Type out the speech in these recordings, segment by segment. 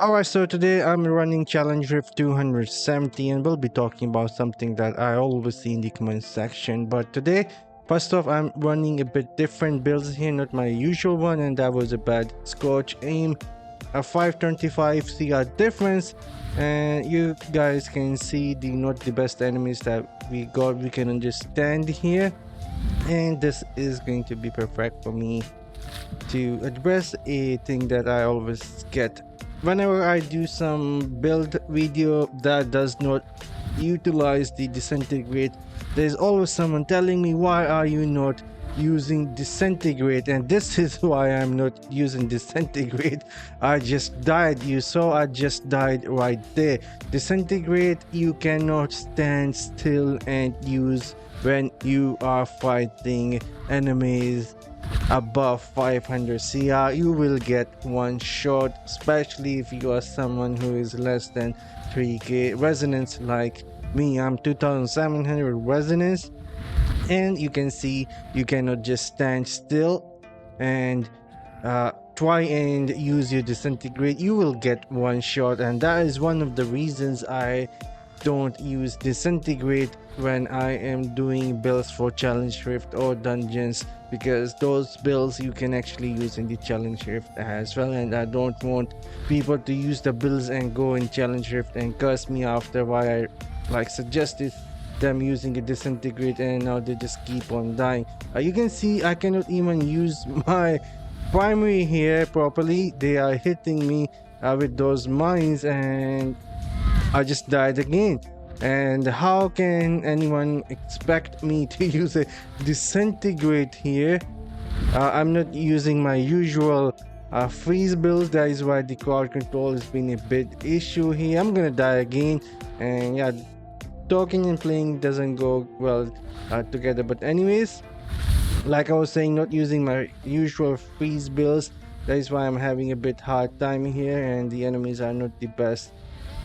Alright, so today I'm running Challenge Rift 270 and we'll be talking about something that I always see in the comment section. But today, first off, I'm running a bit different builds here, not my usual one, and that was a bad Scorch aim, a 525 CR difference, and you guys can see the not the best enemies that we got. We can understand here, and this is going to be perfect for me to address a thing that I always get whenever I do some build video that does not utilize the disintegrate. There's always someone telling me, why are you not using disintegrate? And this is why I'm not using disintegrate. I just died. You saw I just died right there. Disintegrate you cannot stand still and use when you are fighting enemies above 500 CR. You will get one shot, especially if you are someone who is less than 3k resonance like me. I'm 2700 resonance, and you can see you cannot just stand still and try and use your disintegrate. You will get one shot, and that is one of the reasons I don't use disintegrate when I am doing builds for challenge rift or dungeons, because those builds you can actually use in the challenge rift as well, and I don't want people to use the builds and go in challenge rift and curse me after why I suggested them using a disintegrate, and now they just keep on dying. You can see I cannot even use my primary here properly. They are hitting me with those mines, and I just died again. And how can anyone expect me to use a disintegrate here? I'm not using my usual freeze builds. That is why the crowd control has been a big issue here. I'm gonna die again, and yeah, talking and playing doesn't go well together. But anyways, like I was saying, not using my usual freeze builds. That is why I'm having a bit hard time here, and the enemies are not the best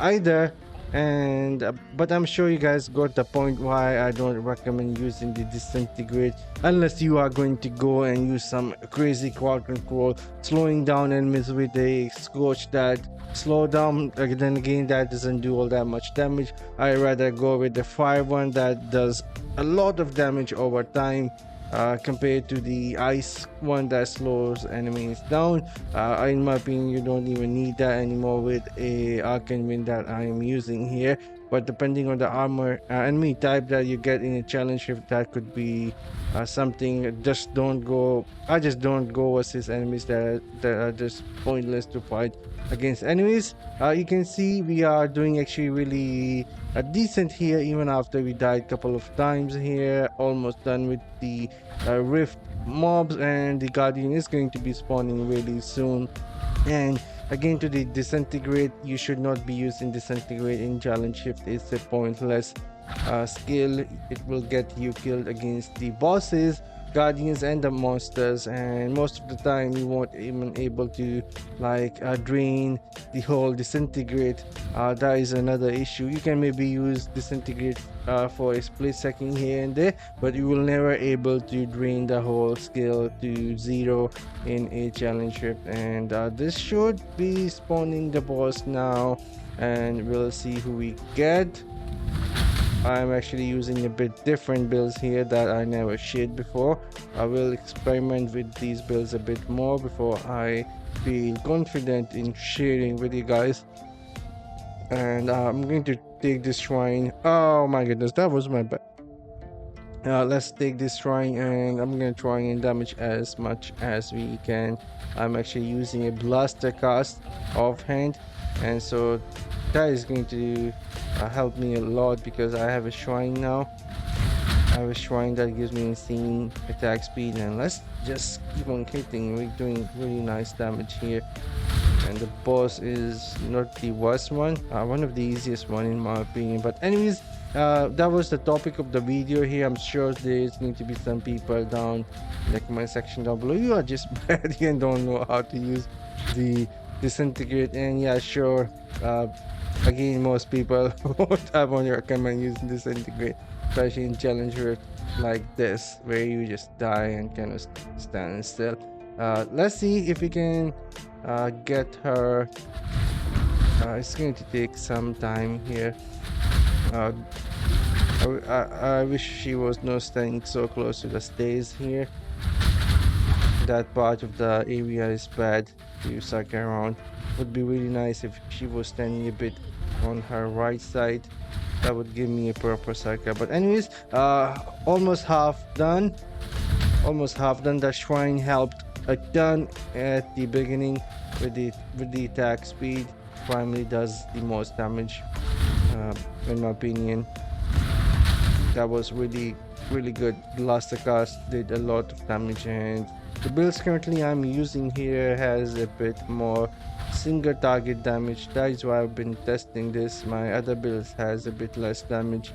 either. And but I'm sure you guys got the point why I don't recommend using the disintegrate unless you are going to go and use some crazy crowd control, slowing down enemies with a scorch that slow down. Then again, that doesn't do all that much damage. I rather go with the fire one that does a lot of damage over time, compared to the ice one that slows enemies down. In my opinion, you don't even need that anymore with a arcane wind that I am using here. But depending on the armor enemy type that you get in a challenge rift, that could be something. I just don't go assist enemies that are just pointless to fight against enemies. You can see we are doing actually really decent here, even after we died a couple of times here. Almost done with the rift mobs, and the guardian is going to be spawning really soon. And again, to the disintegrate, you should not be using disintegrate in challenge rift. It's a pointless skill. It will get you killed against the bosses, guardians, and the monsters, and most of the time you won't even able to drain the whole disintegrate. That is another issue. You can maybe use disintegrate for a split second here and there, but you will never able to drain the whole skill to zero in a challenge rift. And this should be spawning the boss now, and we'll see who we get. I'm actually using a bit different builds here that I never shared before. I will experiment with these builds a bit more before I feel confident in sharing with you guys. And I'm going to take this shrine. Oh my goodness, that was my bad. Let's take this shrine, and I'm gonna try and damage as much as we can. I'm actually using a blaster cast offhand, and so that is going to help me a lot because I have a shrine now. I have a shrine that gives me insane attack speed, and let's just keep on hitting. We're doing really nice damage here, and the boss is not the worst one, one of the easiest one in my opinion. But anyways, that was the topic of the video here. I'm sure there's going to be some people down in the comment section down below, you are just bad and don't know how to use the disintegrate. And yeah, sure, again, most people won't have on your recommend using disintegrate, especially in challenge rift like this where you just die and cannot stand still. Let's see if we can get her It's going to take some time here. uh, I wish she was not standing so close to the stairs here. That part of the area is bad to suck around. Would be really nice if she was standing a bit on her right side. That would give me a proper circle. But anyways, almost half done. Almost half done. The shrine helped a ton at the beginning with the attack speed. Primarily does the most damage, in my opinion. That was really good. Blaster cast did a lot of damage, and the builds currently I'm using here has a bit more single target damage. That is why I've been testing this. My other builds has a bit less damage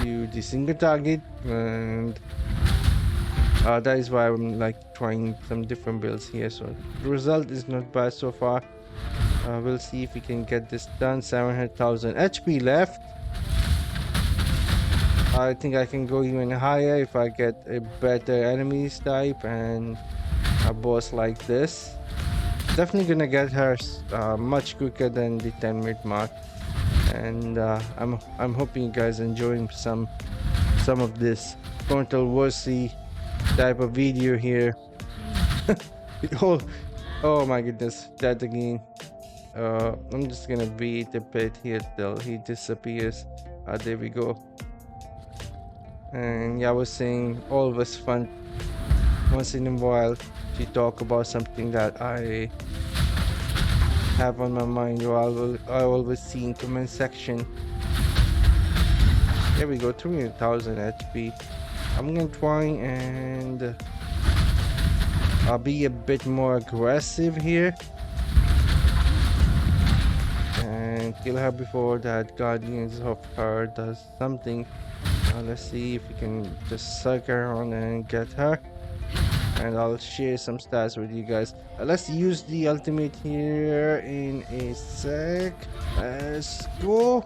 to the single target, and that is why I'm like trying some different builds here. So the result is not bad so far. We'll see if we can get this done. 700,000 HP left. I think I can go even higher if I get a better enemies type and a boss like this. Definitely gonna get her much quicker than the 10-minute mark, and I'm hoping you guys enjoying some of this controversy type of video here. Oh my goodness, that again. I'm just gonna wait a bit here till he disappears. There we go. And yeah, I was saying, always fun once in a while to talk about something that I have on my mind, or I always see in comment section. There we go, 300,000 HP. I'm gonna try and I'll be a bit more aggressive here and kill her before that Guardians of her does something. Let's see if we can just suck around and get her, and I'll share some stats with you guys. Let's use the ultimate here in a sec. Let's go.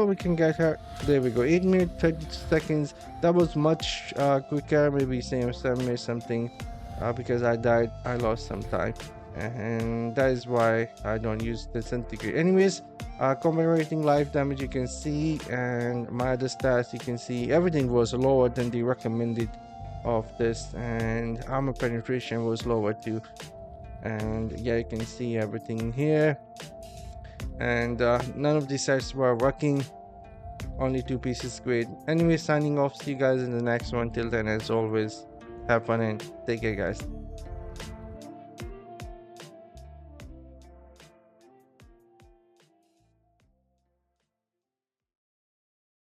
We can get her. There we go. 8 minutes 30 seconds. That was much quicker. Maybe 7 minutes something, because I died. I lost some time, and that is why I don't use disintegrate. Anyways, combat rating, life damage you can see, and my other stats you can see. Everything was lower than the recommended of this, and armor penetration was lower too. And yeah, you can see everything here, and none of these sets were working. Only 2 pieces. Great. Anyway, signing off. See you guys in the next one. Till then, as always, have fun and take care, guys.